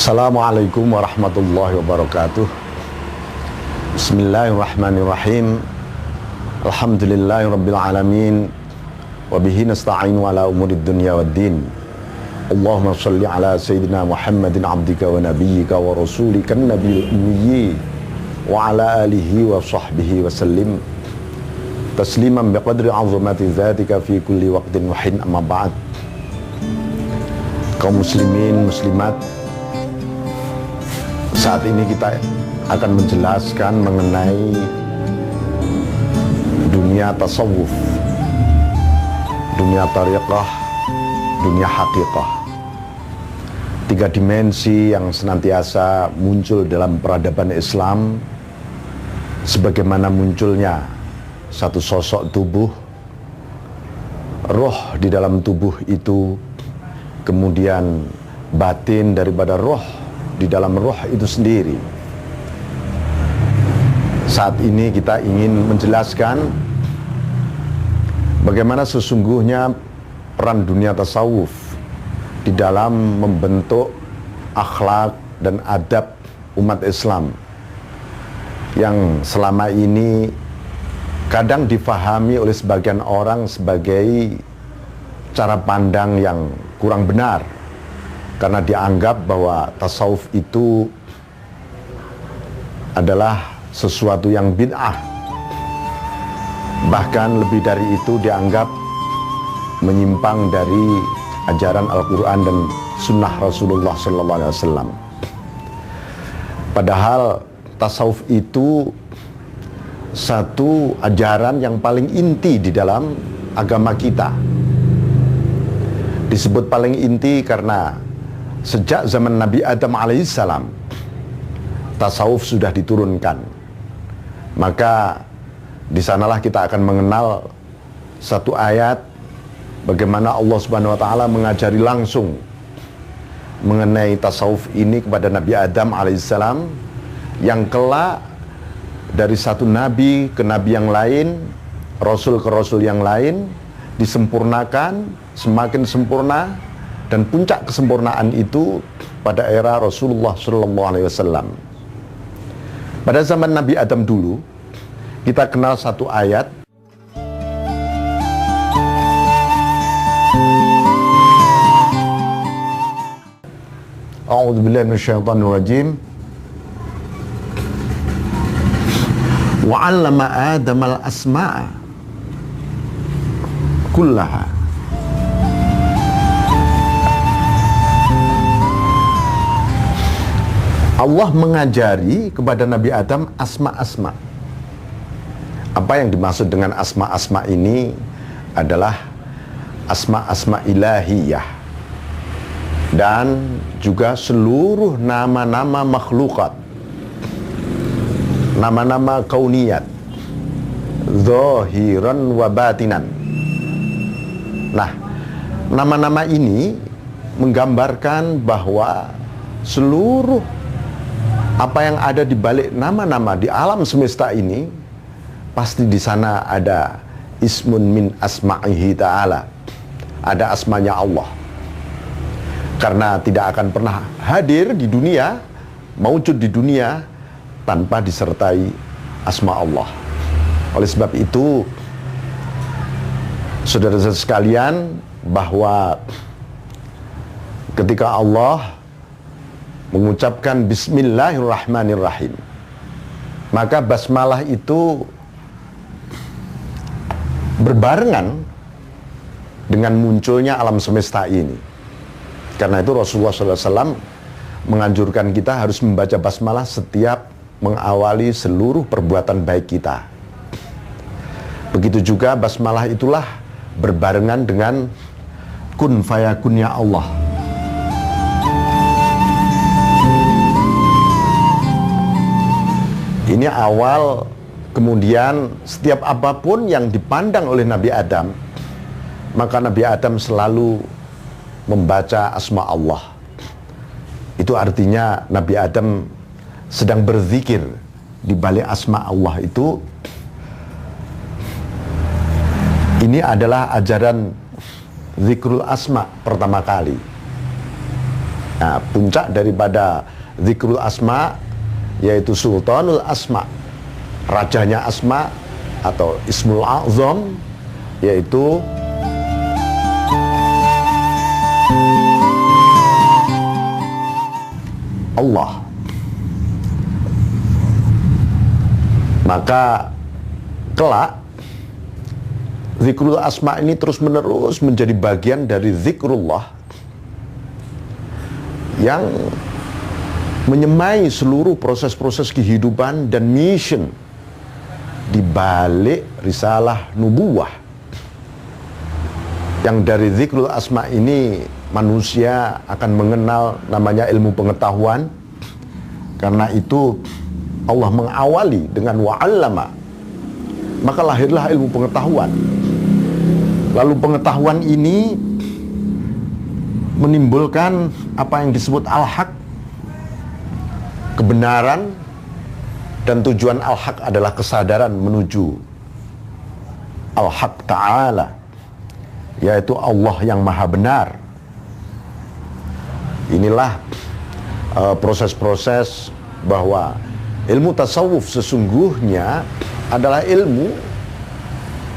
Assalamualaikum warahmatullahi wabarakatuh. Bismillahirrahmanirrahim. Alhamdulillahirabbil alamin. Wa bihi nasta'inu ala umurid dunya waddin. Allahumma shalli ala sayyidina Muhammadin abdika wa nabiyyika wa rasulika nabiyil ummi wa ala alihi wa sahbihi wa sallim tasliman biqadri 'azamati dzatika fi kulli waqtin wa hin, amma ba'd. Kaum muslimin muslimat, saat ini kita akan menjelaskan mengenai dunia tasawuf, dunia tariqah, dunia haqiqah. Tiga dimensi yang senantiasa muncul dalam peradaban Islam, sebagaimana munculnya satu sosok tubuh, roh di dalam tubuh itu, kemudian batin daripada roh di dalam roh itu sendiri. Saat ini kita ingin menjelaskan bagaimana sesungguhnya peran dunia tasawuf di dalam membentuk akhlak dan adab umat Islam yang selama ini kadang difahami oleh sebagian orang sebagai cara pandang yang kurang benar, karena dianggap bahwa tasawuf itu adalah sesuatu yang bid'ah. Bahkan lebih dari itu, dianggap menyimpang dari ajaran Al-Quran dan Sunnah Rasulullah SAW. Padahal tasawuf itu satu ajaran yang paling inti di dalam agama kita. Disebut paling inti karena sejak zaman Nabi Adam alaihissalam tasawuf sudah diturunkan. Maka di sanalah kita akan mengenal satu ayat bagaimana Allah Subhanahu wa taala mengajari langsung mengenai tasawuf ini kepada Nabi Adam alaihissalam, yang kelak dari satu nabi ke nabi yang lain, rasul ke rasul yang lain, disempurnakan, semakin sempurna, dan puncak kesempurnaan itu pada era Rasulullah SAW. Pada zaman Nabi Adam dulu, kita kenal satu ayat. A'udzubillahi minasyaitonirrajim. Wa 'allama Adamal asma'a kullaha. Allah mengajari kepada Nabi Adam asma-asma. Apa yang dimaksud dengan asma-asma ini adalah asma-asma ilahiyah dan juga seluruh nama-nama makhlukat, nama-nama kauniyat, zahiran wa batinan. Nah, nama-nama ini menggambarkan bahwa seluruh apa yang ada di balik nama-nama di alam semesta ini, pasti di sana ada ismun min asma'ihi ta'ala, ada asmanya Allah. Karena tidak akan pernah hadir di dunia, mawujud di dunia tanpa disertai asma Allah. Oleh sebab itu, saudara-saudara sekalian, bahwa ketika Allah mengucapkan Bismillahirrahmanirrahim, maka basmalah itu berbarengan dengan munculnya alam semesta ini. Karena itu Rasulullah SAW menganjurkan kita harus membaca basmalah setiap mengawali seluruh perbuatan baik kita. Begitu juga basmalah itulah berbarengan dengan kun fayakunnya Allah. Ini awal, kemudian setiap apapun yang dipandang oleh Nabi Adam, maka Nabi Adam selalu membaca asma Allah. Itu artinya Nabi Adam sedang berzikir di balik asma Allah itu. Ini adalah ajaran zikrul asma pertama kali. Nah, puncak daripada zikrul asma yaitu sultanul asma, rajanya asma atau ismul azam, yaitu Allah. Maka kelak zikrul asma ini terus menerus menjadi bagian dari zikrullah yang menyemai seluruh proses-proses kehidupan dan mission di balik risalah nubuwah. Yang dari zikrul asma ini manusia akan mengenal namanya ilmu pengetahuan. Karena itu Allah mengawali dengan wa'allama, maka lahirlah ilmu pengetahuan. Lalu pengetahuan ini menimbulkan apa yang disebut al-haq, kebenaran, dan tujuan al-haq adalah kesadaran menuju al-haq ta'ala, yaitu Allah yang maha benar. Inilah proses-proses bahwa ilmu tasawuf sesungguhnya adalah ilmu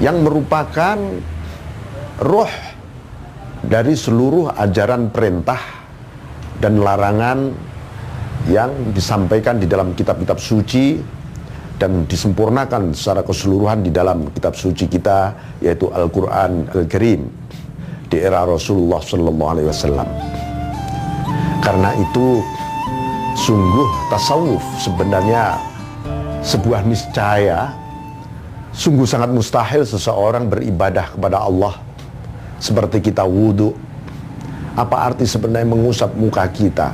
yang merupakan roh dari seluruh ajaran perintah dan larangan yang disampaikan di dalam kitab-kitab suci dan disempurnakan secara keseluruhan di dalam kitab suci kita, yaitu Al-Quran Al-Karim di era Rasulullah SAW. Karena itu sungguh tasawuf sebenarnya sebuah niscaya. Sungguh sangat mustahil seseorang beribadah kepada Allah seperti kita wudhu. Apa arti sebenarnya mengusap muka kita?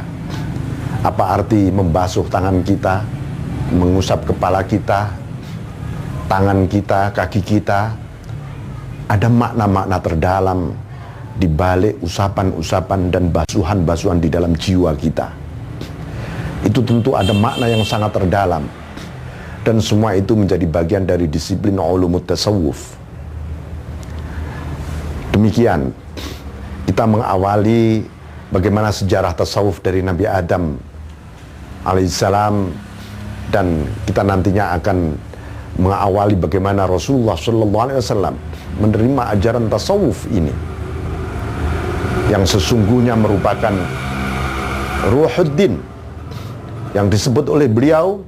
Apa arti membasuh tangan kita, mengusap kepala kita, tangan kita, kaki kita? Ada makna-makna terdalam di balik usapan-usapan dan basuhan-basuhan di dalam jiwa kita. Itu tentu ada makna yang sangat terdalam, dan semua itu menjadi bagian dari disiplin ulumut tasawuf. Demikian kita mengawali bagaimana sejarah tasawuf dari Nabi Adam alaihissalam, dan kita nantinya akan mengawali bagaimana Rasulullah SAW menerima ajaran tasawuf ini yang sesungguhnya merupakan ruhuddin, yang disebut oleh beliau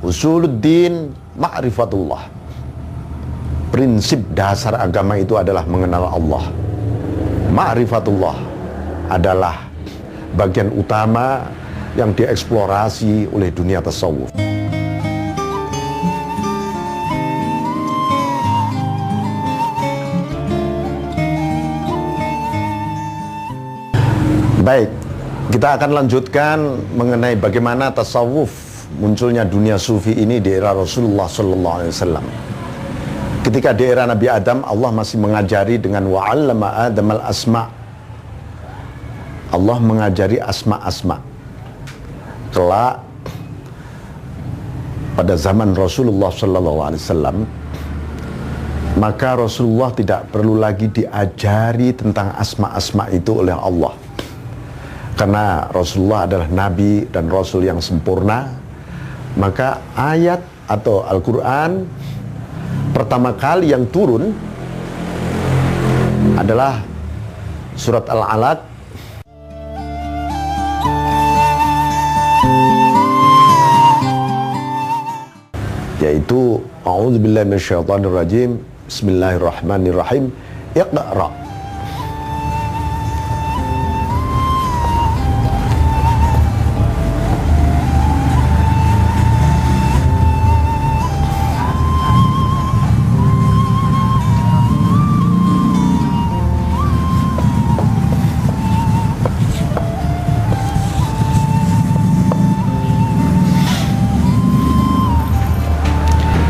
usuluddin ma'rifatullah. Prinsip dasar agama itu adalah mengenal Allah. Ma'rifatullah adalah bagian utama yang dieksplorasi oleh dunia tasawuf. Baik, kita akan lanjutkan mengenai bagaimana tasawuf, munculnya dunia sufi ini di era Rasulullah SAW. Ketika di era Nabi Adam, Allah masih mengajari dengan wa'allama Adam al-asma'. Allah mengajari asma-asma. Kelak pada zaman Rasulullah SAW, maka Rasulullah tidak perlu lagi diajari tentang asma-asma itu oleh Allah. Karena Rasulullah adalah Nabi dan Rasul yang sempurna, maka ayat atau Al-Quran pertama kali yang turun adalah surat Al-Alaq, yaitu A'udzubillahi minasyaitonirrajim, Bismillahirrahmanirrahim, Iqra.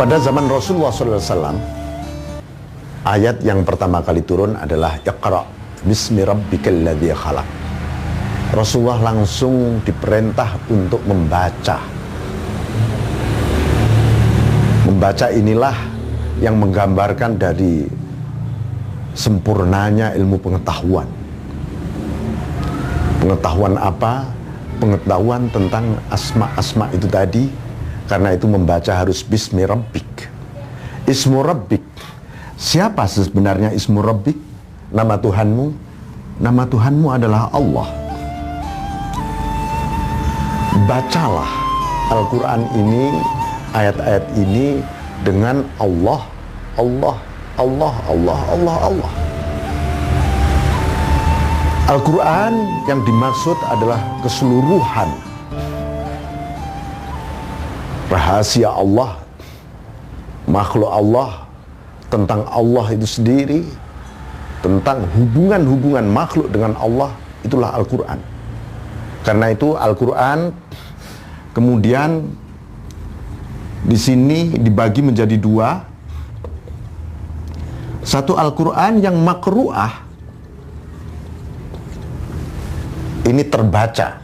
Pada zaman Rasulullah SAW, ayat yang pertama kali turun adalah Iqra bismi rabbikal ladzi khalaq. Rasulullah langsung diperintah untuk membaca. Membaca inilah yang menggambarkan dari sempurnanya ilmu pengetahuan. Pengetahuan apa? Pengetahuan tentang asma-asma itu tadi. Karena itu membaca harus bismi rabbik. Ismu rabbik. Siapa sebenarnya ismu rabbik? Nama Tuhanmu. Nama Tuhanmu adalah Allah. Bacalah Al-Quran ini, ayat-ayat ini dengan Allah, Allah, Allah, Allah, Allah, Allah. Al-Quran yang dimaksud adalah keseluruhan rahasia Allah, makhluk Allah, tentang Allah itu sendiri, tentang hubungan-hubungan makhluk dengan Allah, itulah Al-Quran. Karena itu Al-Quran kemudian di sini dibagi menjadi dua. Satu Al-Quran yang makru'ah, ini terbaca.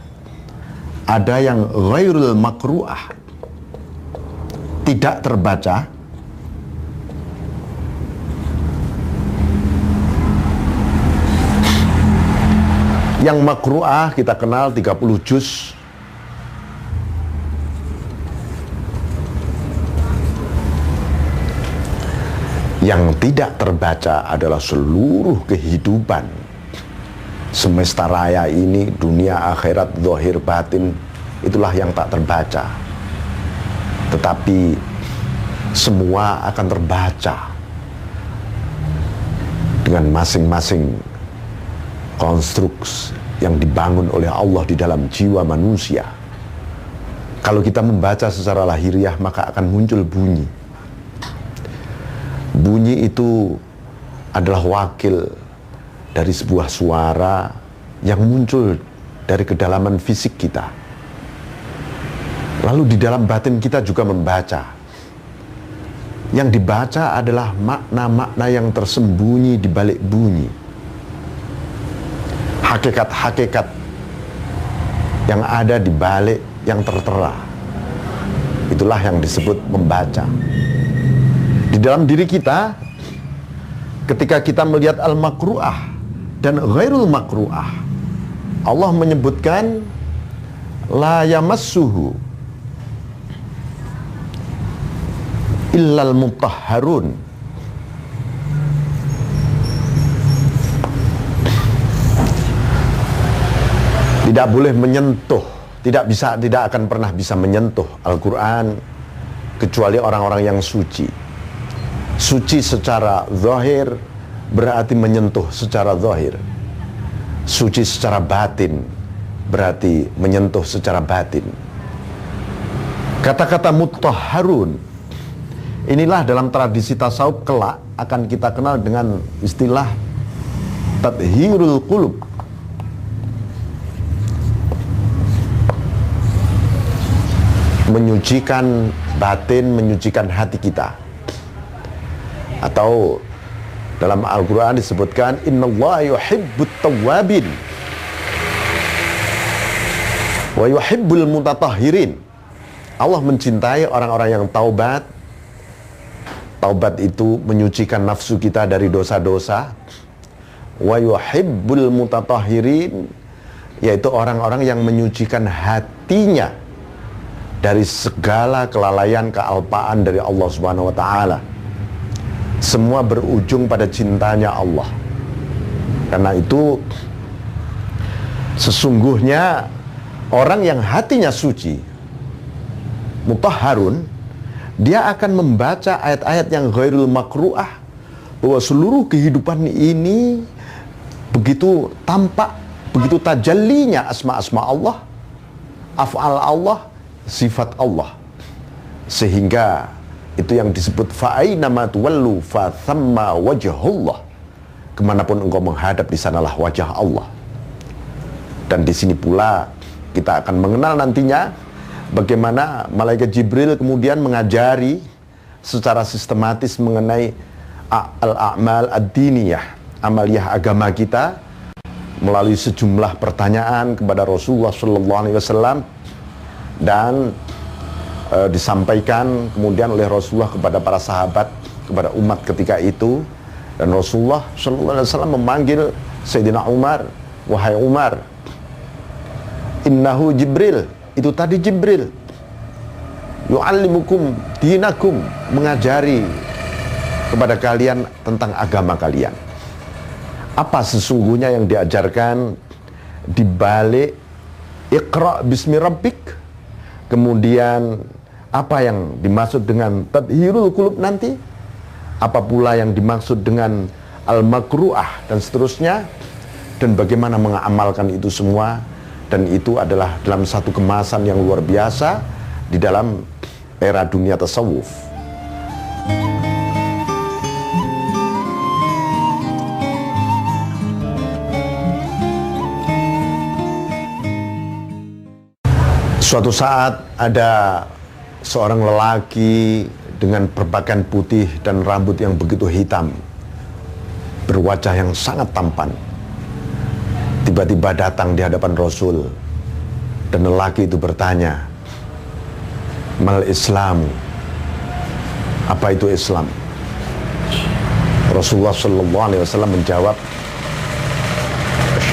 Ada yang ghairul makru'ah, tidak terbaca. Yang makru'ah kita kenal 30 juz. Yang tidak terbaca adalah seluruh kehidupan semesta raya ini, dunia, akhirat, zahir, batin, itulah yang tak terbaca. Tetapi semua akan terbaca dengan masing-masing konstruksi yang dibangun oleh Allah di dalam jiwa manusia. Kalau kita membaca secara lahiriah, maka akan muncul bunyi. Bunyi itu adalah wakil dari sebuah suara yang muncul dari kedalaman fisik kita. Lalu di dalam batin kita juga membaca. Yang dibaca adalah makna-makna yang tersembunyi di balik bunyi. Hakikat-hakikat yang ada di balik yang tertera. Itulah yang disebut membaca. Di dalam diri kita, ketika kita melihat al-makru'ah dan ghairul makru'ah, Allah menyebutkan la yamassuhu illal mutahharun. Tidak boleh menyentuh, tidak akan pernah bisa menyentuh Al-Quran kecuali orang-orang yang suci. Suci secara zahir berarti menyentuh secara zahir. Suci secara batin berarti menyentuh secara batin. Kata-kata mutahharun inilah dalam tradisi tasawuf kelak akan kita kenal dengan istilah tathhirul qulub. Menyucikan batin, menyucikan hati kita. Atau dalam Al-Quran disebutkan innallaha yuhibbut tawwabin wa yuhibbul mutatahhirin. Allah mencintai orang-orang yang taubat. Taubat itu menyucikan nafsu kita dari dosa-dosa. Wa yuhibbul mutatahhirin, yaitu orang-orang yang menyucikan hatinya dari segala kelalaian, kealpaan dari Allah Subhanahu wa taala. Semua berujung pada cintanya Allah. Karena itu sesungguhnya orang yang hatinya suci, mutahharun, dia akan membaca ayat-ayat yang ghairul makru'ah, bahwa seluruh kehidupan ini begitu tampak, begitu tajallinya asma-asma Allah, af'al Allah, sifat Allah. Sehingga itu yang disebut fa'ainama tuwallu fa thamma wajhullah. Kemanapun engkau menghadap, di sanalah wajah Allah. Dan di sini pula kita akan mengenal nantinya bagaimana malaikat Jibril kemudian mengajari secara sistematis mengenai al-a'mal ad-diniyah, amaliyah agama kita, melalui sejumlah pertanyaan kepada Rasulullah sallallahu alaihi wasallam, dan disampaikan kemudian oleh Rasulullah kepada para sahabat, kepada umat ketika itu. Dan Rasulullah sallallahu alaihi wasallam memanggil Sayyidina Umar, wahai Umar, Innahu Jibril, itu tadi Jibril. Yu'allimukum dinakum, mengajari kepada kalian tentang agama kalian. Apa sesungguhnya yang diajarkan di balik Iqra bismi rabbik? Kemudian apa yang dimaksud dengan tadhirul qulub nanti? Apa pula yang dimaksud dengan al-makru'ah dan seterusnya? Dan bagaimana mengamalkan itu semua? Dan itu adalah dalam satu kemasan yang luar biasa di dalam era dunia tasawuf. Suatu saat ada seorang lelaki dengan berpakaian putih dan rambut yang begitu hitam, berwajah yang sangat tampan. Tiba-tiba datang di hadapan Rasul, dan lelaki itu bertanya, "Mal Islam?" Apa itu Islam? Rasulullah sallallahu alaihi wasallam menjawab,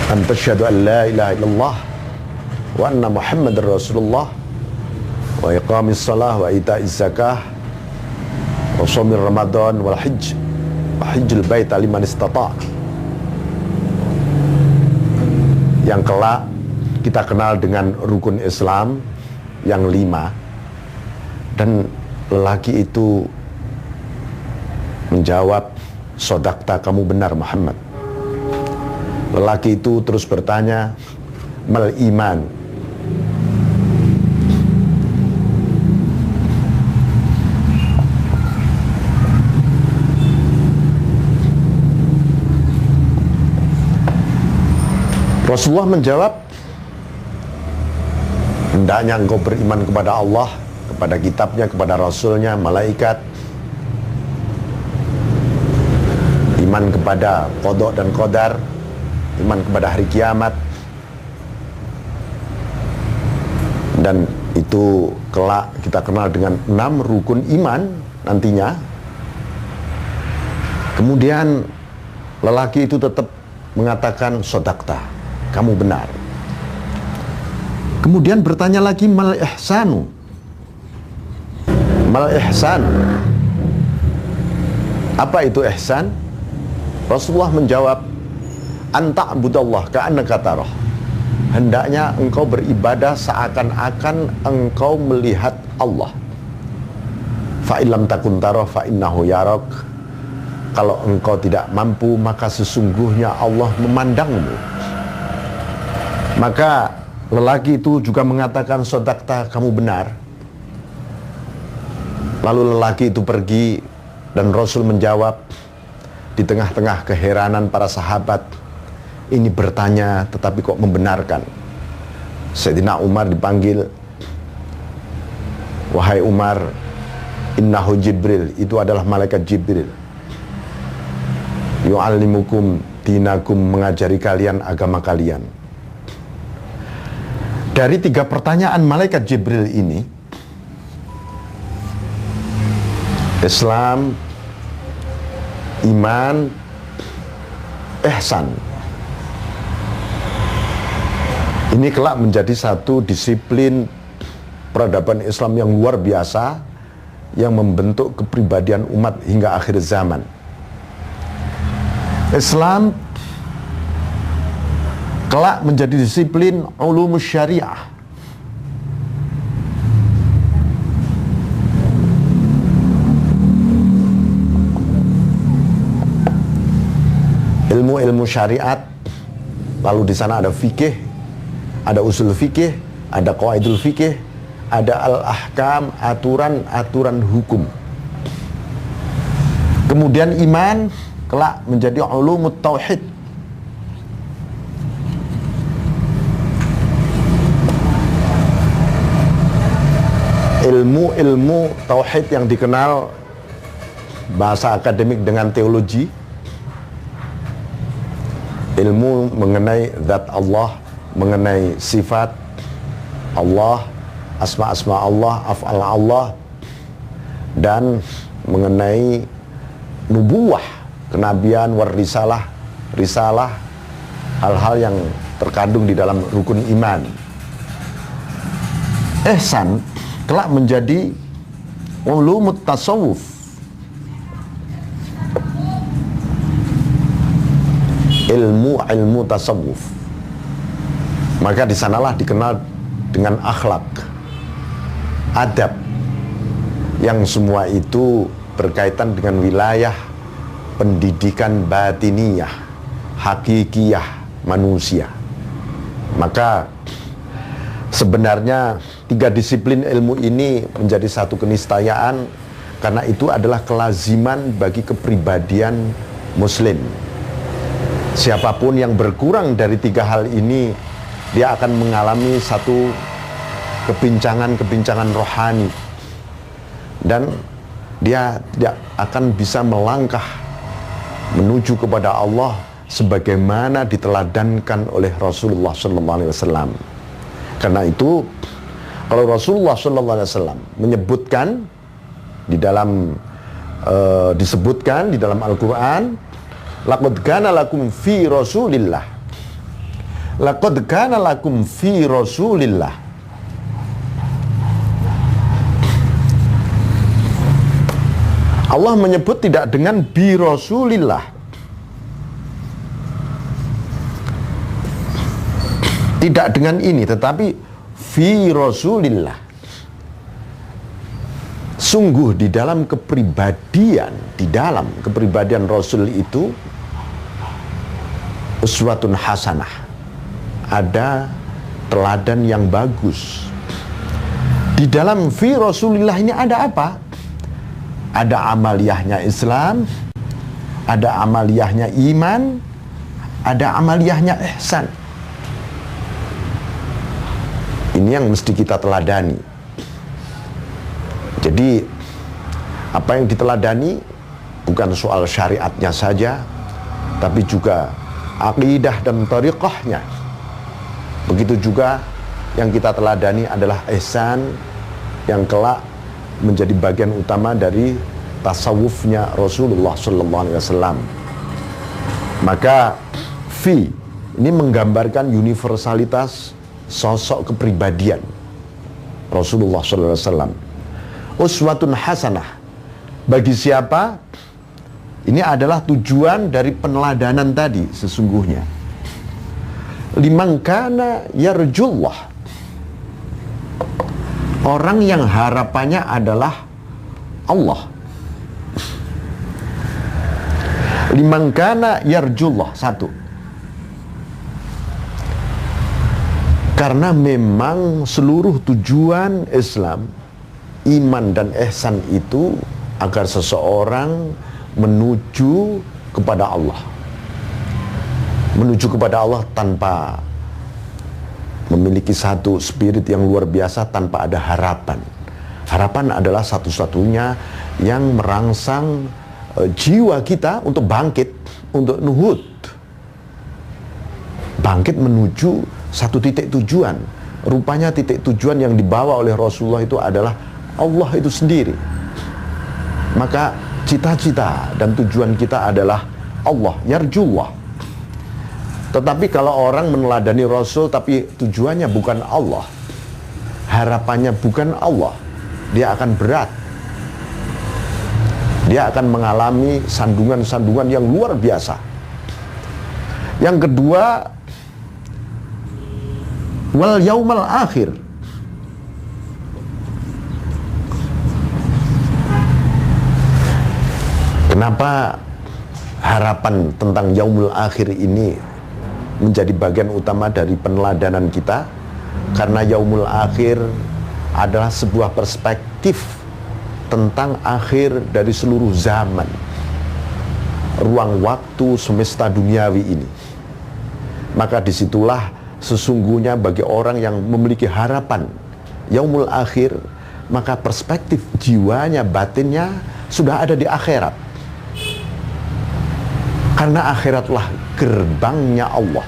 "An tasyhadu an la ilaha illallah wa anna Muhammadar Rasulullah wa iqamis shalah wa ita'iz zakah wa shaumir Ramadan wal hajj wa hajjul bait liman istata'." Yang kelak kita kenal dengan rukun Islam yang 5. Dan lelaki itu menjawab, "Sodakta, kamu benar Muhammad." Lelaki itu terus bertanya, "Mal iman?" Rasulullah menjawab, "Hendaknya engkau beriman kepada Allah, kepada kitabnya, kepada rasulnya, malaikat, iman kepada qada dan qadar, iman kepada hari kiamat, dan itu kelak kita kenal dengan 6 rukun iman nantinya." Kemudian lelaki itu tetap mengatakan, "Sodakta, kamu benar." Kemudian bertanya lagi, "Mal ihsanu?" Mal ihsan? Apa itu ihsan? Rasulullah menjawab, "Anta abudallah ka'annaka tarah." Hendaknya engkau beribadah seakan-akan engkau melihat Allah. Fa illam takun tarah fa innahu yarak. Kalau engkau tidak mampu, maka sesungguhnya Allah memandangmu. Maka lelaki itu juga mengatakan, "Sodakta, kamu benar." Lalu lelaki itu pergi, dan Rasul menjawab di tengah-tengah keheranan para sahabat. Ini bertanya tetapi kok membenarkan. Sayyidina Umar dipanggil, "Wahai Umar, innahu Jibril," itu adalah malaikat Jibril. "Yu'allimukum dinakum," mengajari kalian agama kalian. Dari 3 pertanyaan malaikat Jibril ini, Islam, iman, ihsan, ini kelak menjadi satu disiplin peradaban Islam yang luar biasa, yang membentuk kepribadian umat hingga akhir zaman. Islam kelak menjadi disiplin ulumus syariah. Ilmu-ilmu syariat, lalu di sana ada fikih, ada usul fikih, ada qawaidul fikih, ada al-ahkam, aturan-aturan hukum. Kemudian iman kelak menjadi ulumut tauhid. Ilmu-ilmu tauhid yang dikenal bahasa akademik dengan teologi, ilmu mengenai zat Allah, mengenai sifat Allah, asma-asma Allah, af'al Allah, dan mengenai nubuwah, kenabian, risalah, hal-hal yang terkandung di dalam rukun iman. ihsan kelak menjadi ulumut tasawuf, ilmu tasawuf. Maka di sanalah dikenal dengan akhlak, adab, yang semua itu berkaitan dengan wilayah pendidikan batiniyah, hakikiyah manusia. Maka sebenarnya 3 disiplin ilmu ini menjadi satu keniscayaan, karena itu adalah kelaziman bagi kepribadian muslim. Siapapun yang berkurang dari 3 hal ini, dia akan mengalami satu kebincangan rohani, dan dia tidak akan bisa melangkah menuju kepada Allah sebagaimana diteladankan oleh Rasulullah SAW. Karena itu, kalau Rasulullah SAW menyebutkan di dalam disebutkan di dalam Al-Quran, laqad kana lakum fi Rasulillah, laqad kana lakum fi Rasulillah, Allah menyebut tidak dengan bi Rasulillah, tidak dengan ini, tetapi fi Rasulillah. Sungguh di dalam kepribadian Rasul itu uswatun hasanah, ada teladan yang bagus. Di dalam fi Rasulillah ini ada apa? Ada amaliyahnya Islam, ada amaliyahnya iman, ada amaliyahnya ihsan. Ini yang mesti kita teladani. Jadi apa yang diteladani bukan soal syariatnya saja, tapi juga aqidah dan tariqahnya. Begitu juga yang kita teladani adalah ihsan, yang kelak menjadi bagian utama dari tasawufnya Rasulullah SAW. Maka fi ini menggambarkan universalitas sosok kepribadian Rasulullah SAW. Uswatun hasanah, bagi siapa? Ini adalah tujuan dari peneladanan tadi sesungguhnya. Liman kana yarjullah, orang yang harapannya adalah Allah. Liman kana yarjullah, satu, karena memang seluruh tujuan Islam, iman dan ihsan itu agar seseorang menuju kepada Allah. Menuju kepada Allah tanpa memiliki satu spirit yang luar biasa, tanpa ada harapan. Harapan adalah satu-satunya yang merangsang jiwa kita untuk bangkit, untuk nuhud. Bangkit menuju satu titik tujuan. Rupanya titik tujuan yang dibawa oleh Rasulullah itu adalah Allah itu sendiri. Maka cita-cita dan tujuan kita adalah Allah, yarjullah. Tetapi kalau orang meneladani Rasul tapi tujuannya bukan Allah, harapannya bukan Allah, dia akan berat. Dia akan mengalami sandungan-sandungan yang luar biasa. Yang kedua, wal yaumal akhir. Kenapa harapan tentang yaumul akhir ini menjadi bagian utama dari peneladanan kita? Karena yaumul akhir adalah sebuah perspektif tentang akhir dari seluruh zaman, ruang waktu semesta duniawi ini. Maka disitulah sesungguhnya bagi orang yang memiliki harapan yaumul akhir, maka perspektif jiwanya, batinnya sudah ada di akhirat. Karena akhiratlah gerbangnya Allah.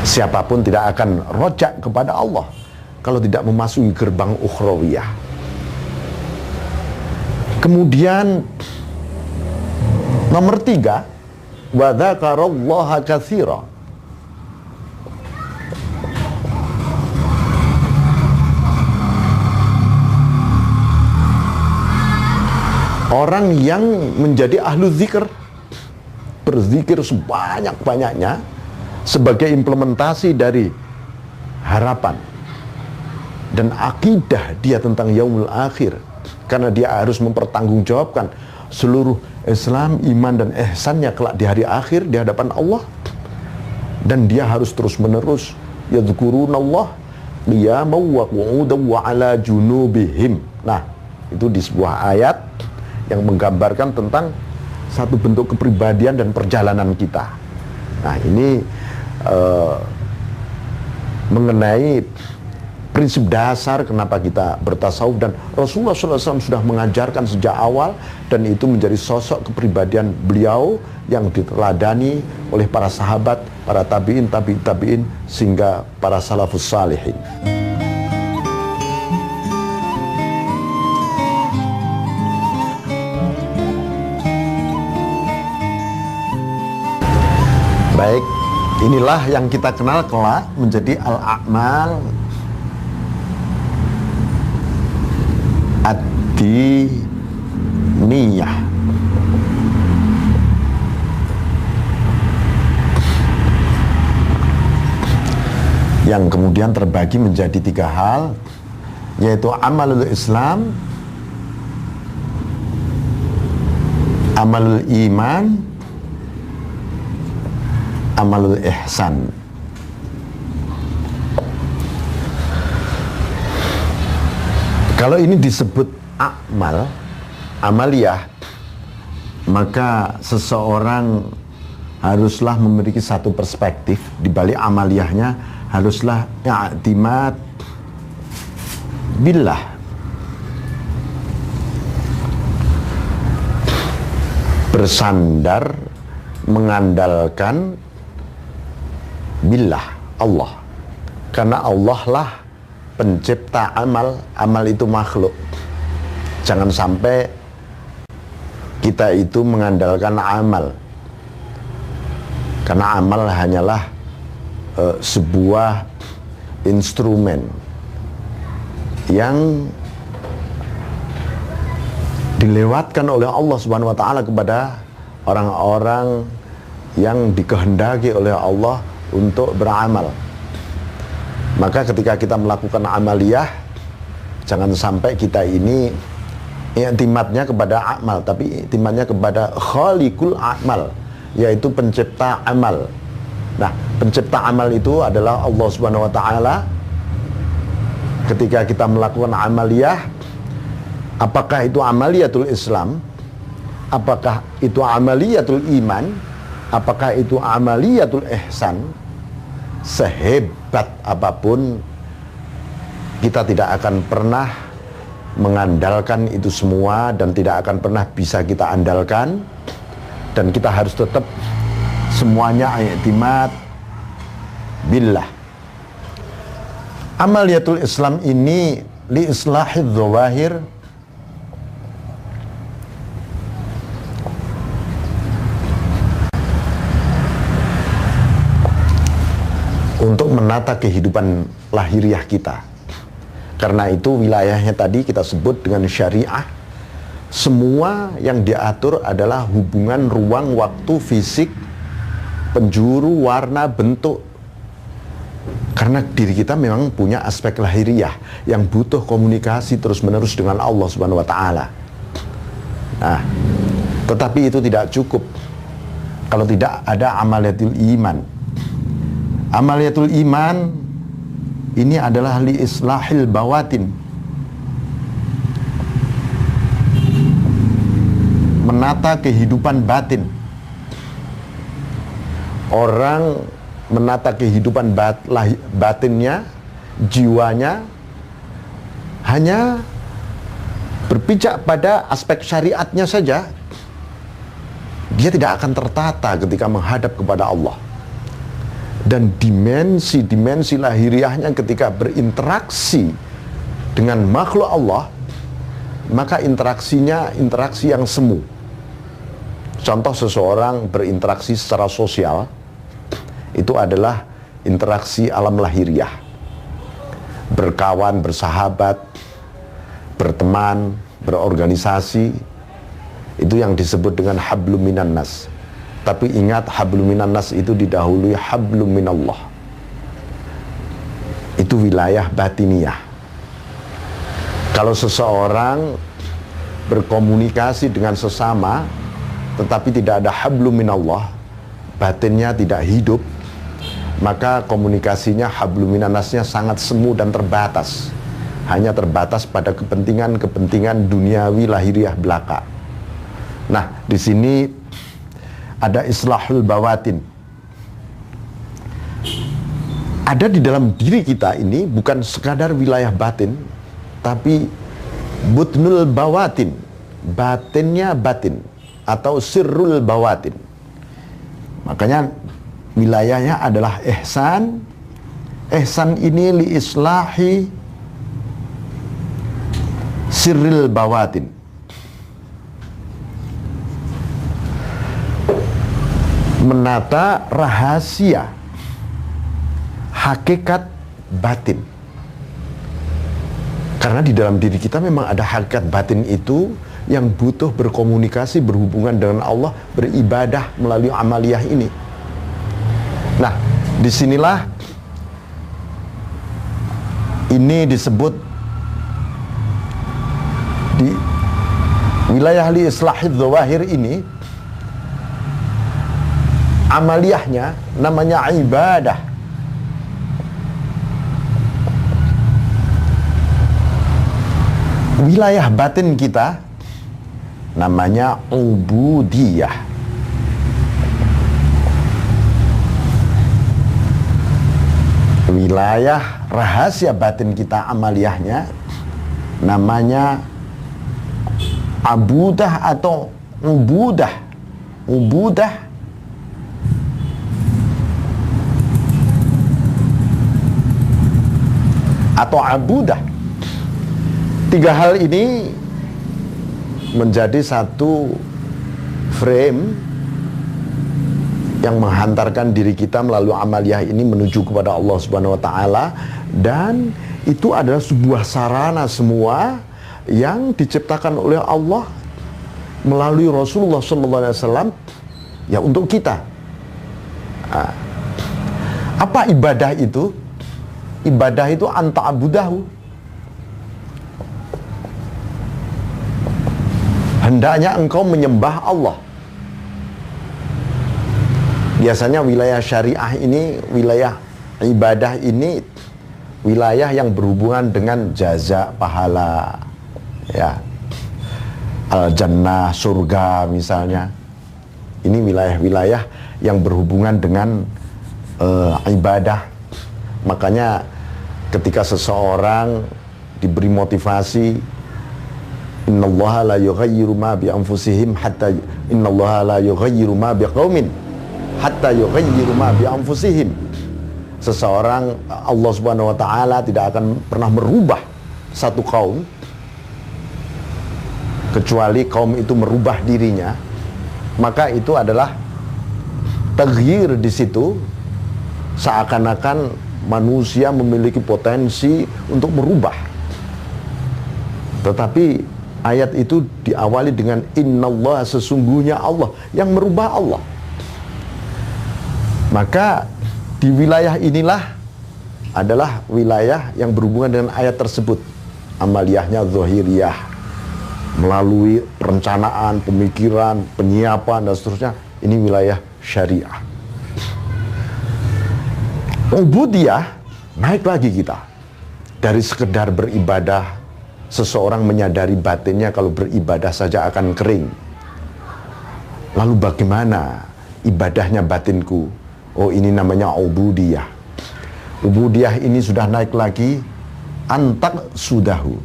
Siapapun tidak akan rojak kepada Allah kalau tidak memasuki gerbang ukhrawiyah. Kemudian nomor 3, wa dzakarallaha katsira. orang yang menjadi ahlu zikr, berzikir sebanyak-banyaknya sebagai implementasi dari harapan dan akidah dia tentang yaumul akhir, karena dia harus mempertanggungjawabkan seluruh Islam, iman dan ihsannya kelak di hari akhir di hadapan Allah. Dan dia harus terus menerus yadhkurunallah qiyaman wa qu'udan wa ala junubihim. Nah, itu di sebuah ayat yang menggambarkan tentang satu bentuk kepribadian dan perjalanan kita. Nah, ini mengenai prinsip dasar kenapa kita bertasawuf, dan Rasulullah SAW sudah mengajarkan sejak awal, dan itu menjadi sosok kepribadian beliau yang diteladani oleh para sahabat, para tabi'in, tabi'in, sehingga para salafus salihin. Baik, inilah yang kita kenal kelak menjadi al-a'mal ad-diniyah. Yang kemudian terbagi menjadi 3 hal, yaitu amalul Islam, amalul iman, amalul ihsan. Kalau ini disebut amal, amaliyah, maka seseorang haruslah memiliki satu perspektif di balik amaliyahnya, haruslah i'timad billah. Bersandar, mengandalkan billah, Allah. Karena Allah lah pencipta amal, amal itu makhluk. Jangan sampai kita itu mengandalkan amal, karena amal hanyalah sebuah instrumen yang dilewatkan oleh Allah Subhanahu wa taala kepada orang-orang yang dikehendaki oleh Allah untuk beramal. Maka ketika kita melakukan amaliyah, jangan sampai kita ini i'timadnya kepada amal, tapi i'timadnya kepada khaliqul amal, yaitu pencipta amal. Nah, pencipta amal itu adalah Allah Subhanahu wa taala. Ketika kita melakukan amaliyah, apakah itu amaliyatul Islam, apakah itu amaliyatul iman, apakah itu amaliyatul ihsan, sehebat apapun kita tidak akan pernah mengandalkan itu semua, dan tidak akan pernah bisa kita andalkan, dan kita harus tetap semuanya i'timad billah. Amaliyatul Islam ini li islahidz zawahir, untuk menata kehidupan lahiriah kita. Karena itu wilayahnya tadi kita sebut dengan syariah. Semua yang diatur adalah hubungan ruang, waktu, fisik, penjuru, warna, bentuk. Karena diri kita memang punya aspek lahiriah yang butuh komunikasi terus-menerus dengan Allah Subhanahu wa taala. Nah, tetapi itu tidak cukup kalau tidak ada amaliyatul iman. Amaliyatul iman ini adalah li islahil bawatin, menata kehidupan batin. Orang menata kehidupan batinnya, jiwanya, hanya berpijak pada aspek syariatnya saja, dia tidak akan tertata ketika menghadap kepada Allah. Dan dimensi-dimensi lahiriahnya ketika berinteraksi dengan makhluk Allah, maka interaksinya interaksi yang semu. Contoh, seseorang berinteraksi secara sosial, itu adalah interaksi alam lahiriah. Berkawan, bersahabat, berteman, berorganisasi, Itu yang disebut dengan hablum minan nas. Tapi ingat, hablum minan nas itu didahului hablum minallah. Itu wilayah batiniyah. Kalau seseorang berkomunikasi dengan sesama tetapi tidak ada hablum minallah, batinnya tidak hidup, maka komunikasinya hablum minannasnya sangat semu dan terbatas. Hanya terbatas pada kepentingan-kepentingan duniawi lahiriah belaka. Nah, di sini ada islahul bawatin. Ada di dalam diri kita ini bukan sekadar wilayah batin, tapi butnul bawatin, batinnya batin, atau sirrul bawatin. Makanya wilayahnya adalah ihsan. Ihsan ini li islahi sirril bawatin. Menata rahasia hakikat batin. Karena di dalam diri kita memang ada hakikat batin itu yang butuh berkomunikasi, berhubungan dengan Allah, beribadah melalui amaliyah ini. Nah, disinilah ini disebut di wilayah li islahid dzawahir ini, amaliyahnya namanya ibadah. Wilayah batin kita namanya ubudiyah. Wilayah rahasia batin kita amaliyahnya namanya abudah atau ubudah. Ubudah atau abudah. Tiga hal ini menjadi satu frame yang menghantarkan diri kita melalui amaliyah ini menuju kepada Allah Subhanahu wa taala, dan itu adalah sebuah sarana semua yang diciptakan oleh Allah melalui Rasulullah sallallahu alaihi wasallam ya untuk kita. Apa ibadah itu? Ibadah itu anta abudahu. Hendaknya engkau menyembah Allah. Biasanya wilayah syariah ini, wilayah ibadah ini, wilayah yang berhubungan dengan jaza, pahala, ya, al-jannah, surga misalnya. Ini wilayah-wilayah yang berhubungan dengan ibadah. Makanya ketika seseorang diberi motivasi, innallaha la yughayyiru ma bi anfusihim hatta innallaha la yughayyiru ma bi qaumin hatta yughayyiru ma bi anfusihim. Seseorang, Allah Subhanahu wa taala tidak akan pernah merubah satu kaum kecuali kaum itu merubah dirinya. Maka itu adalah taghyir. Di situ seakan-akan manusia memiliki potensi untuk merubah. Tetapi ayat itu diawali dengan innallaha, sesungguhnya Allah yang merubah Allah. Maka di wilayah inilah adalah wilayah yang berhubungan dengan ayat tersebut. Amaliyahnya zahiriyah, melalui perencanaan, pemikiran, penyiapan dan seterusnya. Ini wilayah syariah. Ubudiyah, naik lagi kita dari sekedar beribadah. Seseorang menyadari batinnya kalau beribadah saja akan kering. Lalu bagaimana ibadahnya batinku? Oh, ini namanya ubudiyah. Ubudiyah ini sudah naik lagi, antak sudahu.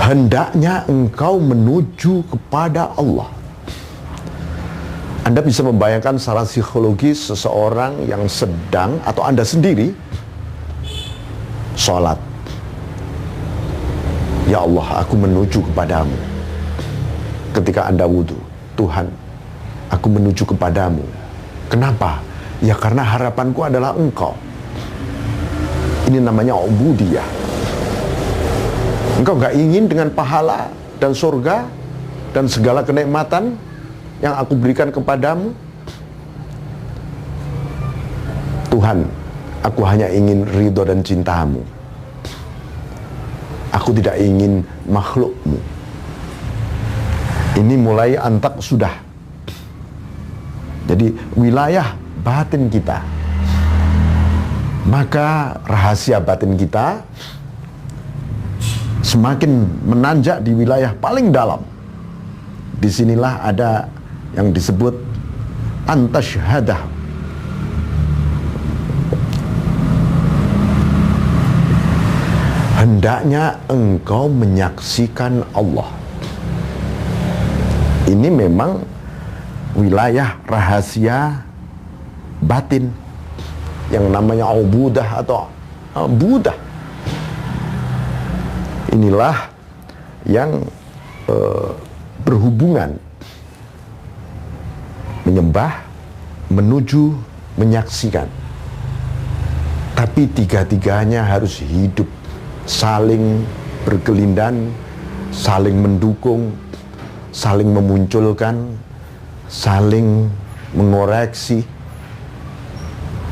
Hendaknya engkau menuju kepada Allah. Anda bisa membayangkan secara psikologis seseorang yang sedang, atau Anda sendiri, sholat. Ya Allah, aku menuju kepadamu. Ketika Anda wudhu, Tuhan, aku menuju kepadamu. Kenapa? Ya karena harapanku adalah Engkau. Ini namanya ubudiyah. Engkau nggak ingin dengan pahala dan surga dan segala kenikmatan yang aku berikan kepadamu? Tuhan, aku hanya ingin ridho dan cintamu. Aku tidak ingin makhlukmu. Ini mulai antak sudah. Jadi wilayah batin kita, maka rahasia batin kita semakin menanjak di wilayah paling dalam. Disinilah ada yang disebut antasyhadah. Hendaknya engkau menyaksikan Allah. Ini memang wilayah rahasia batin yang namanya ubudah atau budah. Inilah yang berhubungan menyembah, menuju, menyaksikan. Tapi tiga-tiganya harus hidup, saling berkelindan, saling mendukung, saling memunculkan, saling mengoreksi,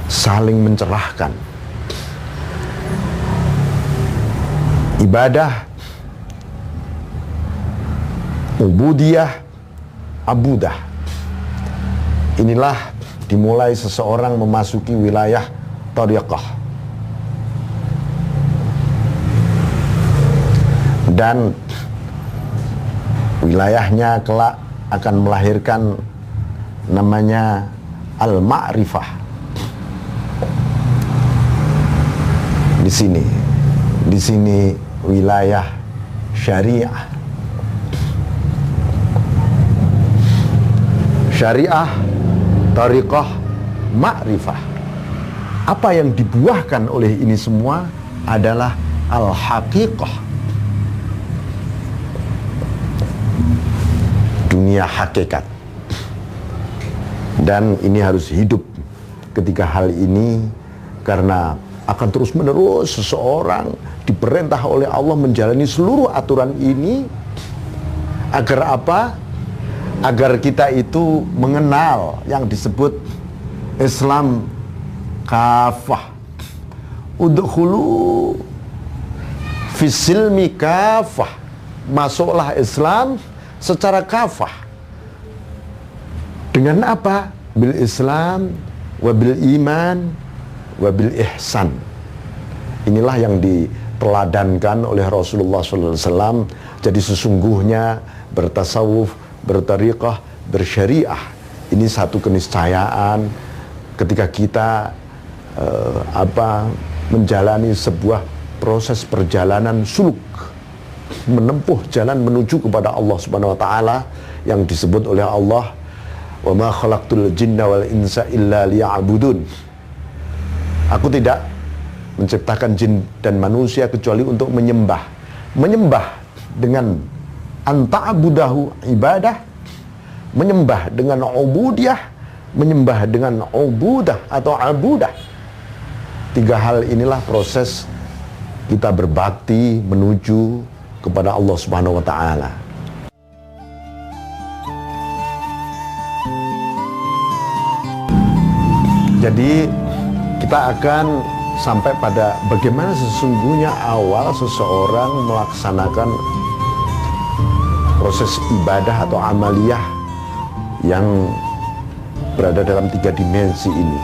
saling mencerahkan. Ibadah, ubudiyah, abudah. Inilah dimulai seseorang memasuki wilayah thariqah. Dan wilayahnya kelak akan melahirkan namanya al-ma'rifah. Di sini wilayah syariah. Syariah, thariqah, ma'rifah. Apa yang dibuahkan oleh ini semua adalah al-haqiqah. Dunia hakikat. Dan ini harus hidup ketika hal ini, karena akan terus menerus seseorang diperintah oleh Allah menjalani seluruh aturan ini. Agar apa? Agar kita itu mengenal yang disebut Islam kafah. Udkhulu fisilmi kafah. Masuklah Islam secara kafah. Dengan apa? Bil Islam, wabil iman, wabil ihsan. Inilah yang diteladankan oleh Rasulullah SAW. Jadi sesungguhnya bertasawuf, bertariqah, bersyariah, ini satu keniscayaan ketika kita menjalani sebuah proses perjalanan suluk, menempuh jalan menuju kepada Allah Subhanahu wa taala yang disebut oleh Allah, wa ma khalaqtul jinna wal insa illa liya'budun. Aku tidak menciptakan jin dan manusia kecuali untuk menyembah. Menyembah dengan anta'budahu ibadah, menyembah dengan ubudiyah, menyembah dengan ubudah atau abudah. Tiga hal inilah proses kita berbakti menuju kepada Allah Subhanahu wa taala. Jadi kita akan sampai pada bagaimana sesungguhnya awal seseorang melaksanakan proses ibadah atau amaliyah yang berada dalam tiga dimensi ini.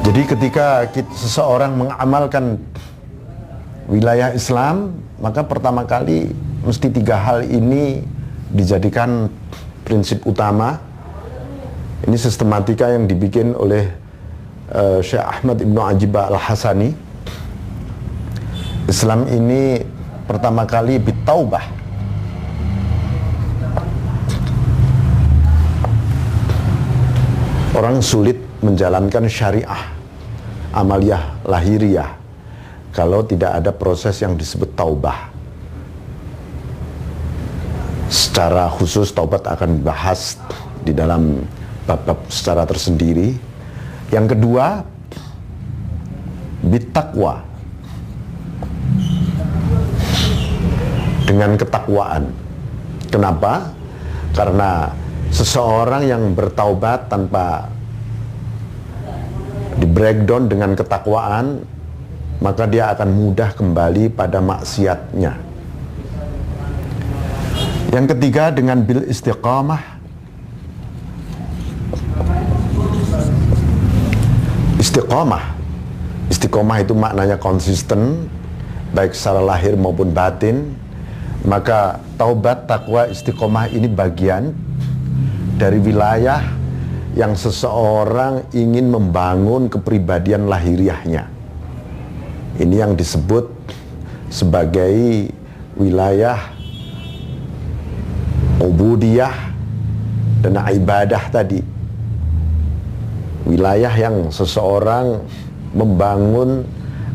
Jadi ketika seseorang mengamalkan wilayah Islam, maka pertama kali mesti tiga hal ini dijadikan prinsip utama. Ini sistematika yang dibikin oleh Syekh Ahmad Ibnu Ajibah Al-Hasani. Islam ini pertama kali bitaubah. Orang sulit menjalankan syariah, amaliyah lahiriah, kalau tidak ada proses yang disebut taubah. Secara khusus taubat akan dibahas di dalam bab-bab secara tersendiri. Yang kedua, bittaqwa. dengan ketakwaan. Kenapa? Karena seseorang yang bertaubat tanpa di breakdown dengan ketakwaan, maka dia akan mudah kembali pada maksiatnya. Yang ketiga, dengan bil istiqamah. Istiqomah itu maknanya konsisten, baik secara lahir maupun batin. Maka taubat, takwa, istiqomah ini bagian dari wilayah yang seseorang ingin membangun kepribadian lahiriahnya. Ini yang disebut sebagai wilayah ubudiyah dan ibadah tadi. Wilayah yang seseorang membangun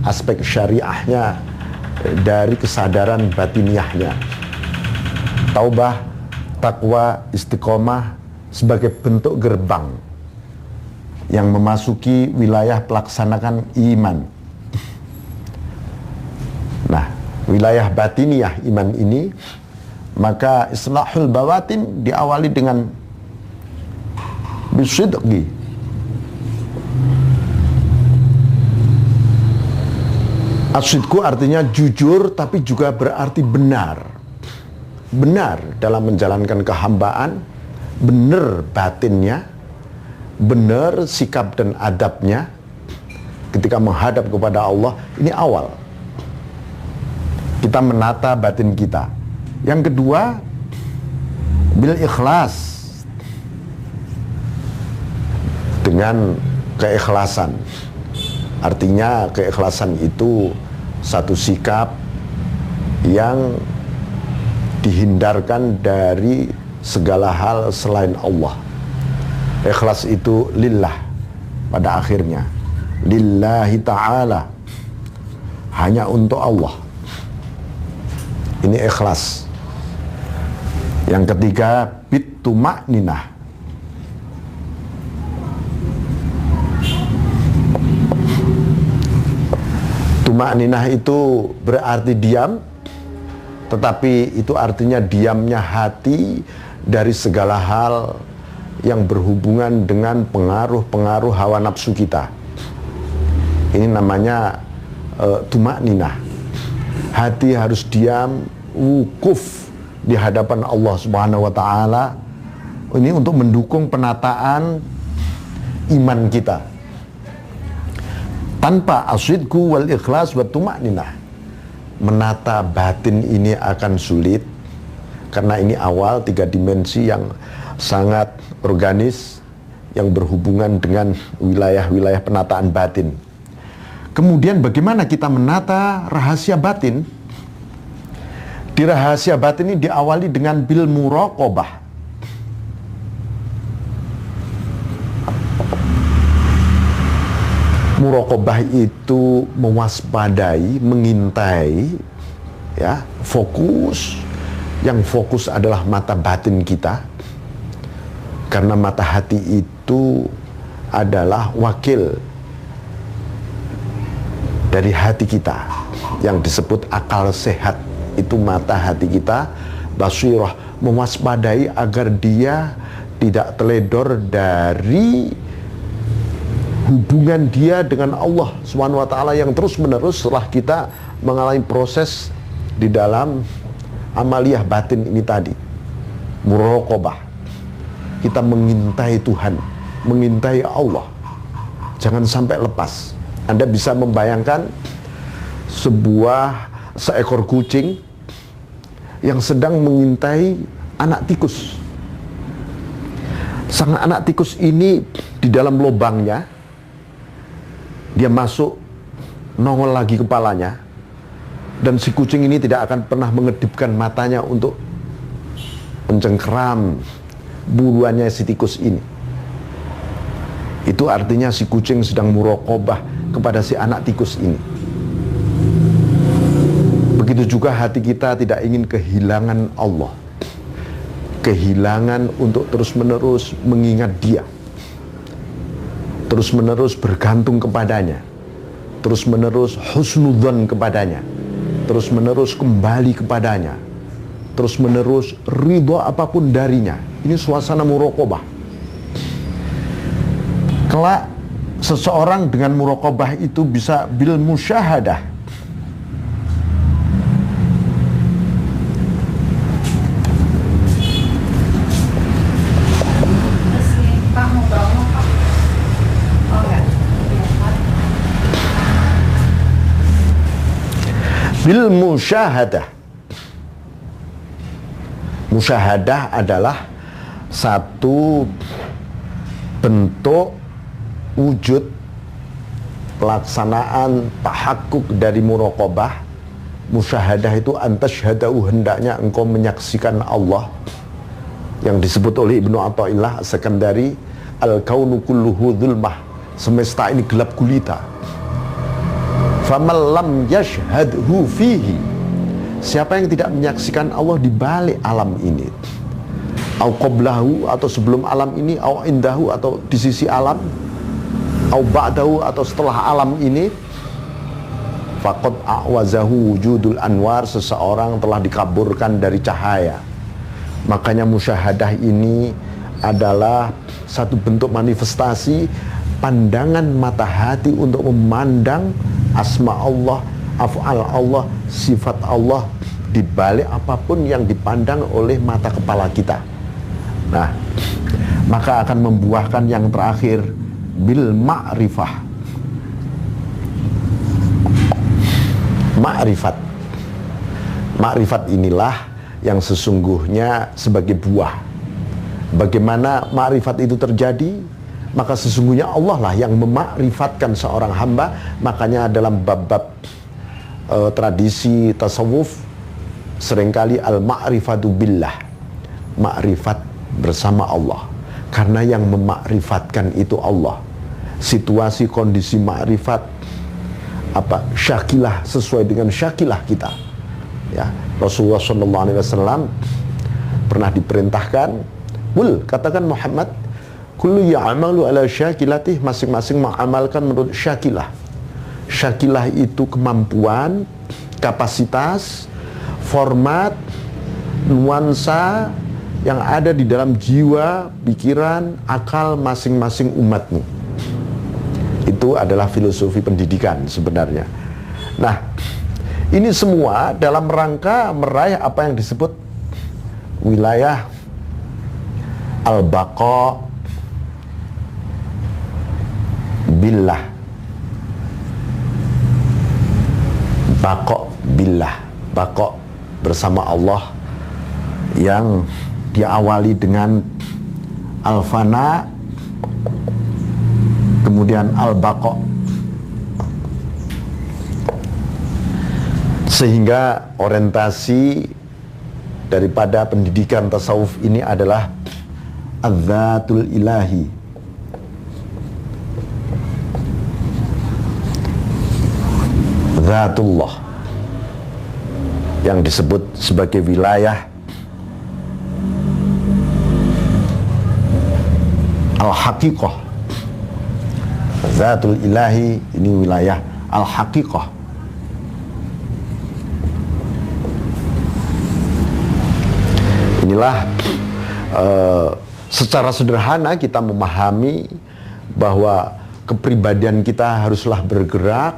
aspek syariahnya dari kesadaran batiniahnya. Taubah, takwa, istiqomah sebagai bentuk gerbang yang memasuki wilayah pelaksanakan iman. Nah, wilayah batiniah iman ini, maka islahul bawatin diawali dengan bisidqi. Asidku artinya jujur, tapi juga berarti benar. Benar dalam menjalankan kehambaan, benar batinnya, benar sikap dan adabnya ketika menghadap kepada Allah. Ini awal kita menata batin kita. Yang kedua, bil ikhlas, dengan keikhlasan. Artinya keikhlasan itu satu sikap yang dihindarkan dari segala hal selain Allah. Ikhlas itu lillah pada akhirnya. Lillahi ta'ala, hanya untuk Allah. Ini ikhlas. Yang ketiga, bittuma'ninah. Tuma'ninah itu berarti diam, tetapi itu artinya diamnya hati dari segala hal yang berhubungan dengan pengaruh-pengaruh hawa nafsu kita. Ini namanya tuma'ninah. Hati harus diam, wukuf di hadapan Allah Subhanahu wa taala. Ini untuk mendukung penataan iman kita. Tanpa asyidku wal ikhlas wa tuma'ninah, menata batin ini akan sulit, karena ini awal 3 dimensi yang sangat organis yang berhubungan dengan wilayah-wilayah penataan batin. Kemudian bagaimana kita menata rahasia batin? Di rahasia batin ini diawali dengan bil muraqabah. Muraqabah itu mewaspadai, mengintai, ya, fokus. Yang fokus adalah mata batin kita, karena mata hati itu adalah wakil dari hati kita yang disebut akal sehat. Itu mata hati kita, basirah, mewaspadai agar dia tidak teledor dari hubungan dia dengan Allah Subhanahu wa taala yang terus menerus setelah kita mengalami proses di dalam amaliyah batin ini tadi. Muraqabah, kita mengintai Tuhan, mengintai Allah, jangan sampai lepas. Anda bisa membayangkan seekor kucing yang sedang mengintai anak tikus. Sang anak tikus ini di dalam lubangnya, dia masuk, nongol lagi kepalanya, dan si kucing ini tidak akan pernah mengedipkan matanya untuk mencengkeram buruannya si tikus ini. Itu artinya si kucing sedang muraqabah kepada si anak tikus ini. Begitu juga hati kita tidak ingin kehilangan Allah, kehilangan untuk terus-menerus mengingat Dia, terus-menerus bergantung kepadanya, terus-menerus husnudzon kepadanya, terus-menerus kembali kepadanya. terus menerus, ridho apapun darinya. Ini suasana muraqabah. Kelak seseorang dengan muraqabah itu bisa bil musyahadah. Bil musyahadah. Musyahadah adalah satu bentuk wujud pelaksanaan tahakkuk dari muraqabah. Musyahadah itu antasyhadau, hendaknya engkau menyaksikan Allah, yang disebut oleh Ibnu Athaillah As-Sakandari, al-kaunu kulluhu dzulmah, semesta ini gelap gulita. Faman lam yashhadhu fihi, siapa yang tidak menyaksikan Allah di balik alam ini, au qablahu, atau sebelum alam ini, au indahu, atau di sisi alam, au ba'dahu, atau setelah alam ini, faqad a'wazahu wujudul anwar, seseorang telah dikaburkan dari cahaya. Makanya musyahadah ini adalah satu bentuk manifestasi pandangan mata hati untuk memandang asma Allah, af'al Allah, sifat Allah di balik apapun yang dipandang oleh mata kepala kita. Nah, maka akan membuahkan yang terakhir, bil ma'rifah. Ma'rifat. Ma'rifat inilah yang sesungguhnya sebagai buah. Bagaimana ma'rifat itu terjadi? Maka sesungguhnya Allah lah yang memakrifatkan seorang hamba. Makanya dalam bab-bab tradisi tasawuf seringkali al-ma'rifatu billah, makrifat bersama Allah, karena yang memakrifatkan itu Allah. Situasi kondisi makrifat apa syakilah, sesuai dengan syakilah kita, ya. Rasulullah SAW pernah diperintahkan, katakan Muhammad, kullu ya'malu ala syakilatih, masing-masing mengamalkan menurut syakilah. Syakilah itu kemampuan, kapasitas, format, nuansa yang ada di dalam jiwa, pikiran, akal masing-masing umatmu. Itu adalah filosofi pendidikan sebenarnya. Nah, ini semua dalam rangka meraih apa yang disebut wilayah al-baqa billah, baqa billah, baqa bersama Allah, yang diawali dengan al-fana, kemudian al-baqa. Sehingga orientasi daripada pendidikan tasawuf ini adalah az-zatul ilahi, zatullah, yang disebut sebagai wilayah al-haqiqah. Zatul ilahi ini wilayah al-haqiqah. Inilah secara sederhana kita memahami bahwa kepribadian kita haruslah bergerak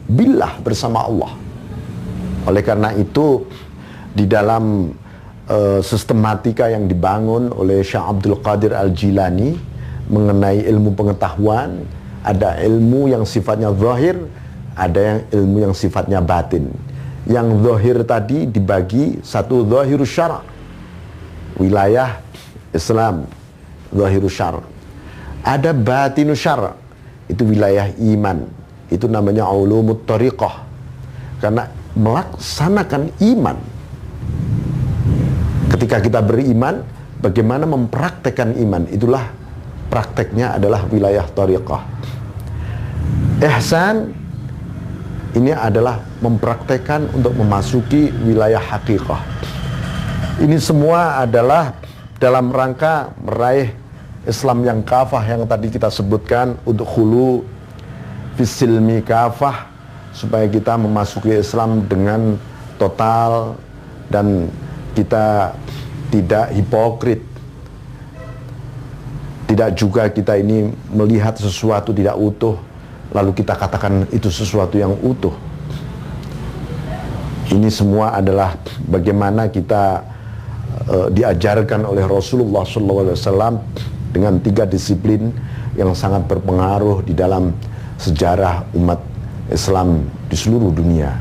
billah, bersama Allah. Oleh karena itu di dalam sistematika yang dibangun oleh Syekh Abdul Qadir Al-Jilani mengenai ilmu pengetahuan, ada ilmu yang sifatnya zahir, ada yang ilmu yang sifatnya batin. Yang zahir tadi dibagi, satu zahirus syara', wilayah Islam, zahirus syara'. Ada batinus syara', itu wilayah iman, itu namanya ulumut thariqah, karena melaksanakan iman. Ketika kita beriman, bagaimana mempraktekkan iman, itulah prakteknya adalah wilayah thariqah. Ihsan ini adalah mempraktekkan untuk memasuki wilayah haqiqah. Ini semua adalah dalam rangka meraih Islam yang kafah yang tadi kita sebutkan, untuk khulu fisilmi kafah, supaya kita memasuki Islam dengan total, dan kita tidak hipokrit. Tidak juga kita ini melihat sesuatu tidak utuh lalu kita katakan itu sesuatu yang utuh. Ini semua adalah bagaimana kita diajarkan oleh Rasulullah SAW dengan 3 disiplin yang sangat berpengaruh di dalam sejarah umat Islam di seluruh dunia.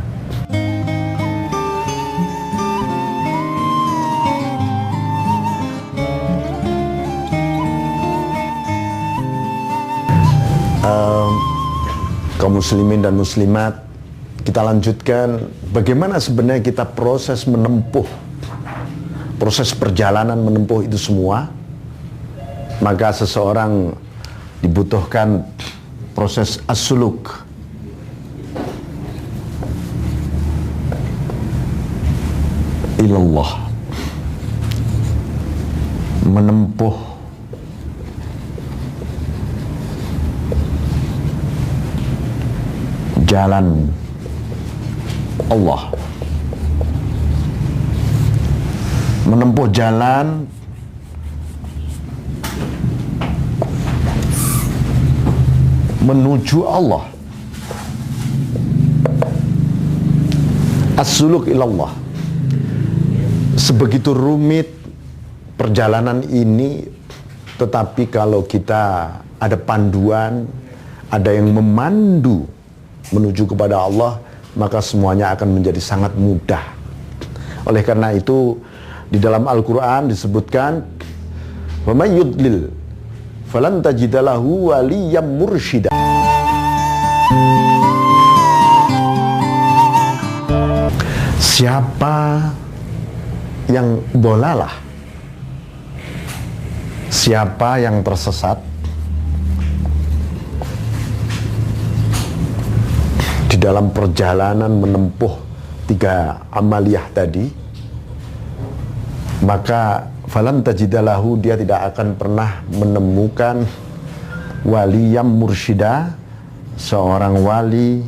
Kaum muslimin dan muslimat, kita lanjutkan bagaimana sebenarnya kita proses perjalanan menempuh itu semua. Maka seseorang dibutuhkan proses as-suluk, ilallah, menempuh jalan Allah, menempuh jalan menuju Allah. As-suluk ilallah. Sebegitu rumit perjalanan ini, tetapi kalau kita ada panduan, ada yang memandu menuju kepada Allah, maka semuanya akan menjadi sangat mudah. Oleh karena itu di dalam Al-Quran disebutkan, "Wa may yudlil falan tajida lahu waliyyam mursyida." Siapa yang dolalah, siapa yang tersesat di dalam perjalanan menempuh 3 amaliyah tadi, maka falan tajidalahu, dia tidak akan pernah menemukan waliyam mursyida, seorang wali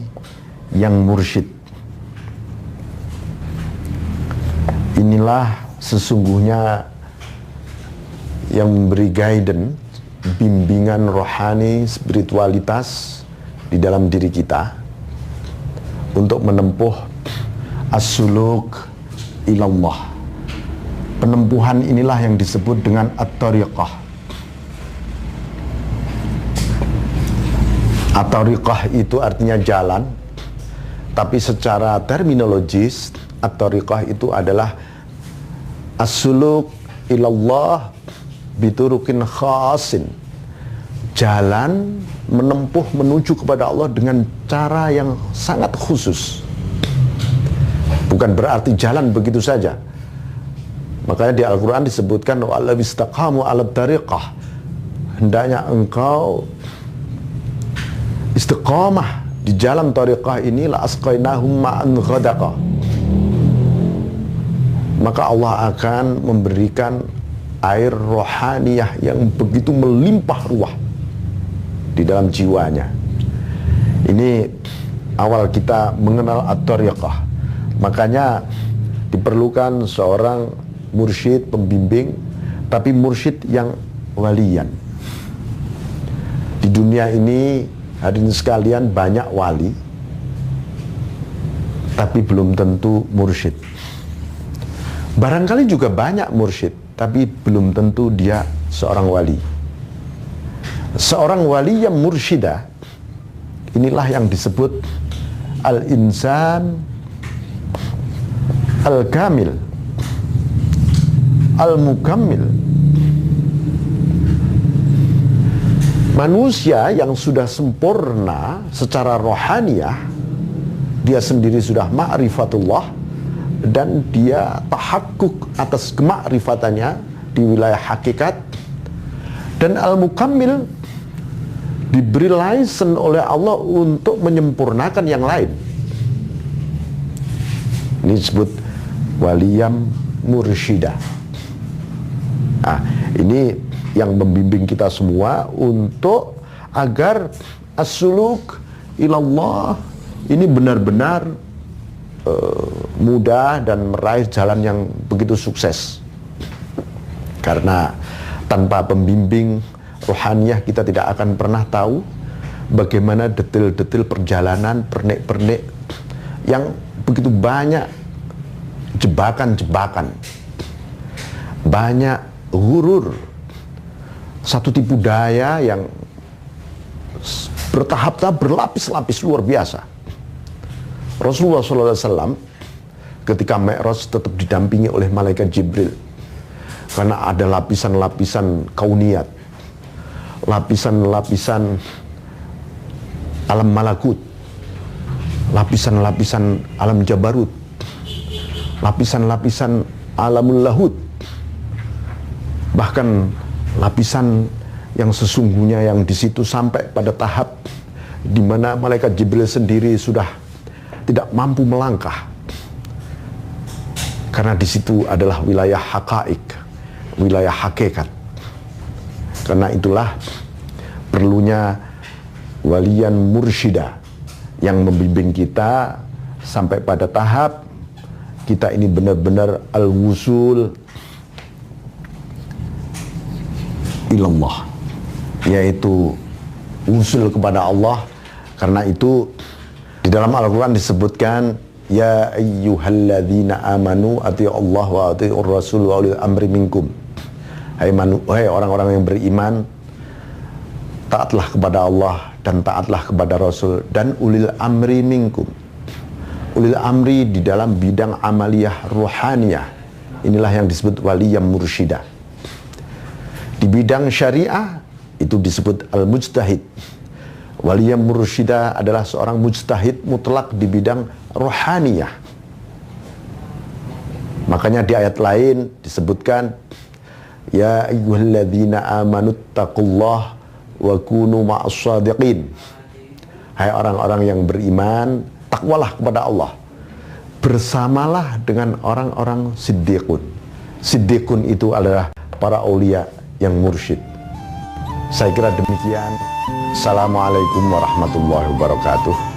yang mursyid. Inilah sesungguhnya yang memberi guidance, bimbingan rohani, spiritualitas di dalam diri kita untuk menempuh as-suluk ilallah. Penempuhan inilah yang disebut dengan at-tariqah. At-tariqah itu artinya jalan, tapi secara terminologis at-tariqah itu adalah as-suluk ilallah biturukin khasin. Jalan menempuh menuju kepada Allah dengan cara yang sangat khusus. Bukan berarti jalan begitu saja. Makanya di Al-Quran disebutkan, wa'alladzi istaqamu 'alad tariqah, hendaknya engkau istiqamah di jalan tariqah ini, la asqainahum ma'an ghadaqa, maka Allah akan memberikan air rohaniyah yang begitu melimpah ruah di dalam jiwanya. Ini awal kita mengenal at-tariqah. Makanya diperlukan seorang mursyid, pembimbing, tapi mursyid yang walian. Di dunia ini hadirin sekalian banyak wali, tapi belum tentu mursyid. Barangkali juga banyak mursyid, tapi belum tentu dia seorang wali. Seorang wali yang mursyidah, inilah yang disebut al-insan al-kamil, al-mukammil. Manusia yang sudah sempurna secara rohaniyah, dia sendiri sudah ma'rifatullah, dan dia tahakkuk atas kemakrifatannya di wilayah hakikat. Dan al-mukammil diberi license oleh Allah untuk menyempurnakan yang lain. Ini disebut waliyam mursyidah. Nah, ini yang membimbing kita semua untuk agar as-suluk ilallah ini benar-benar mudah dan meraih jalan yang begitu sukses. Karena tanpa pembimbing rohaniyah kita tidak akan pernah tahu bagaimana detil-detil perjalanan, pernik-pernik yang begitu banyak jebakan-jebakan, banyak gurur, satu tipu daya yang bertahap-tahap, berlapis-lapis luar biasa. Rasulullah SAW ketika Mi'raj tetap didampingi oleh malaikat Jibril, karena ada lapisan-lapisan kauniyat, lapisan-lapisan alam malakut, lapisan-lapisan alam jabarut, lapisan-lapisan alamul lahud, bahkan lapisan yang sesungguhnya yang di situ sampai pada tahap di mana malaikat Jibril sendiri sudah tidak mampu melangkah, karena di situ adalah wilayah haqaik, wilayah hakikat. Karena itulah perlunya waliyan mursyida yang membimbing kita sampai pada tahap kita ini benar-benar al-wusul ilallah, yaitu usul kepada Allah. Karena itu di dalam Al-Quran disebutkan, ya ayyuhalladzina amanu ati'u Allah wa ati'ur rasul wa ulil amri minkum. Hai orang-orang yang beriman, taatlah kepada Allah dan taatlah kepada Rasul dan ulil amri minkum. Ulil amri di dalam bidang amaliyah ruhaniyah, inilah yang disebut waliyam mursyida. Di bidang syariah itu disebut al-mujtahid. Waliyam mursyida adalah seorang mujtahid mutlak di bidang ruhaniyah. Makanya di ayat lain disebutkan, ya ayyuhalladzina amanuttaqullah wa kunu ma'as-shadiqin. Hai orang-orang yang beriman, takwalah kepada Allah, bersamalah dengan orang-orang siddiqun. Siddiqun itu adalah para aulia yang mursyid. Saya kira demikian. Assalamualaikum warahmatullahi wabarakatuh.